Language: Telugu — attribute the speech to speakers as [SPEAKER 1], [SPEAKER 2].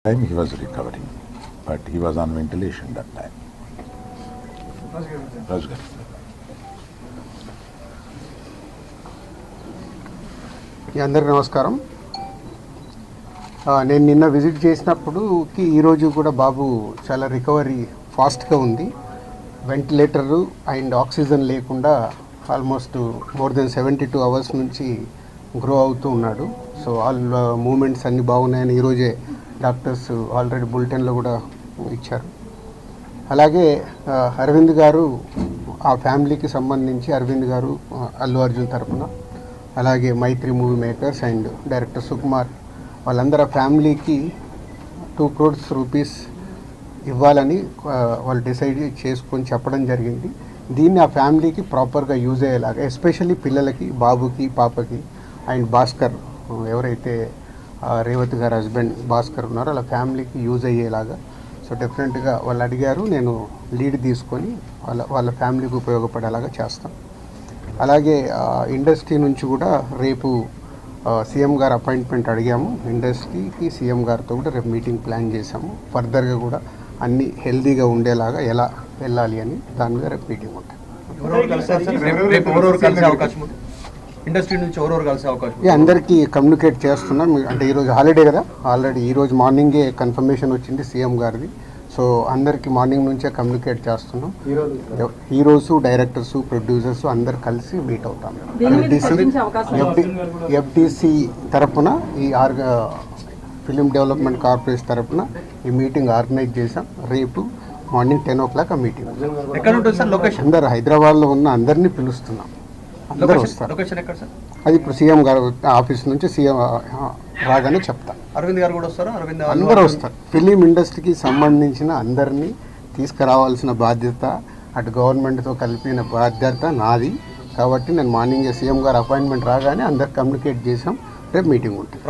[SPEAKER 1] Time he was recovering, but he was on ventilation that time. Rajgar.
[SPEAKER 2] అందరికీ నమస్కారం. నేను నిన్న విజిట్ చేసినప్పుడుకి ఈరోజు కూడా బాబు చాలా రికవరీ ఫాస్ట్గా ఉంది. వెంటిలేటరు అండ్ ఆక్సిజన్ లేకుండా ఆల్మోస్ట్ మోర్ దెన్ 72 అవర్స్ నుంచి గ్రో అవుతూ ఉన్నాడు. సో ఆల్ మూమెంట్స్ అన్నీ బాగున్నాయని ఈరోజే డాక్టర్స్ ఆల్రెడీ బులెటిన్లో కూడా ఇచ్చారు. అలాగే అరవింద్ గారు ఆ ఫ్యామిలీకి సంబంధించి అరవింద్ గారు అల్లు అర్జున్ తరఫున, అలాగే Mythri Movie Makers and director Sukumar వాళ్ళందరూ ఫ్యామిలీకి 2 crores రూపీస్ ఇవ్వాలని వాళ్ళు డిసైడ్ చేసుకొని చెప్పడం జరిగింది. దీన్ని ఆ ఫ్యామిలీకి ప్రాపర్గా యూజ్ అయ్యేలాగా, ఎస్పెషల్లీ పిల్లలకి, బాబుకి, పాపకి అండ్ భాస్కర్ ఎవరైతే రేవతి గారు హస్బెండ్ భాస్కర్ ఉన్నారో వాళ్ళ ఫ్యామిలీకి యూజ్ అయ్యేలాగా. సో డెఫినెట్గా వాళ్ళు అడిగారు, నేను లీడ్ తీసుకొని వాళ్ళ ఫ్యామిలీకి ఉపయోగపడేలాగా చేస్తాం. అలాగే ఇండస్ట్రీ నుంచి కూడా రేపు సీఎం గారు అపాయింట్మెంట్ అడిగాము. ఇండస్ట్రీకి సీఎం గారితో కూడా రేపు మీటింగ్ ప్లాన్ చేశాము. ఫర్దర్గా కూడా అన్నీ హెల్తీగా ఉండేలాగా ఎలా వెళ్ళాలి అని దాని మీద రేపు మీటింగ్ ఉంటుంది.
[SPEAKER 3] ఇండస్ట్రీ నుంచి ఎవరెవరు కలిసే అవకాశం?
[SPEAKER 2] అందరికీ కమ్యూనికేట్ చేస్తున్నాం. అంటే ఈరోజు హాలిడే కదా, ఆల్రెడీ ఈరోజు మార్నింగే కన్ఫర్మేషన్ వచ్చింది సీఎం గారిది. సో అందరికీ మార్నింగ్ నుంచే కమ్యూనికేట్ చేస్తున్నాం. హీరోస్, డైరెక్టర్స్, ప్రొడ్యూసర్స్ అందరు కలిసి మీట్ అవుతాం. ఎఫ్డిసి తరఫున ఈ ఫిలిం డెవలప్మెంట్ కార్పొరేషన్ తరఫున ఈ మీటింగ్ ఆర్గనైజ్ చేసాం. రేపు మార్నింగ్ 10 o'clock ఆ మీటింగ్.
[SPEAKER 3] ఎక్కడ ఉంటుంది సార్ లొకేషన్?
[SPEAKER 2] అందరు హైదరాబాద్లో ఉన్న అందరినీ పిలుస్తున్నాం. అందరూ వస్తారు.
[SPEAKER 3] లొకేషన్ ఎక్కడ సార్?
[SPEAKER 2] అది ఇప్పుడు సీఎం గారు ఆఫీస్ నుంచి సీఎం రాగానే చెప్తాను.
[SPEAKER 3] అరవింద్ గారు కూడా వస్తారు?
[SPEAKER 2] అందరూ వస్తారు. ఫిలిం ఇండస్ట్రీకి సంబంధించిన అందరినీ తీసుకురావాల్సిన బాధ్యత, అటు గవర్నమెంట్తో కలిపిన బాధ్యత నాది. కాబట్టి నేను మార్నింగ్ సీఎం గారు అపాయింట్మెంట్ రాగానే అందరు కమ్యూనికేట్ చేసాం. రేపు మీటింగ్ ఉంటుంది.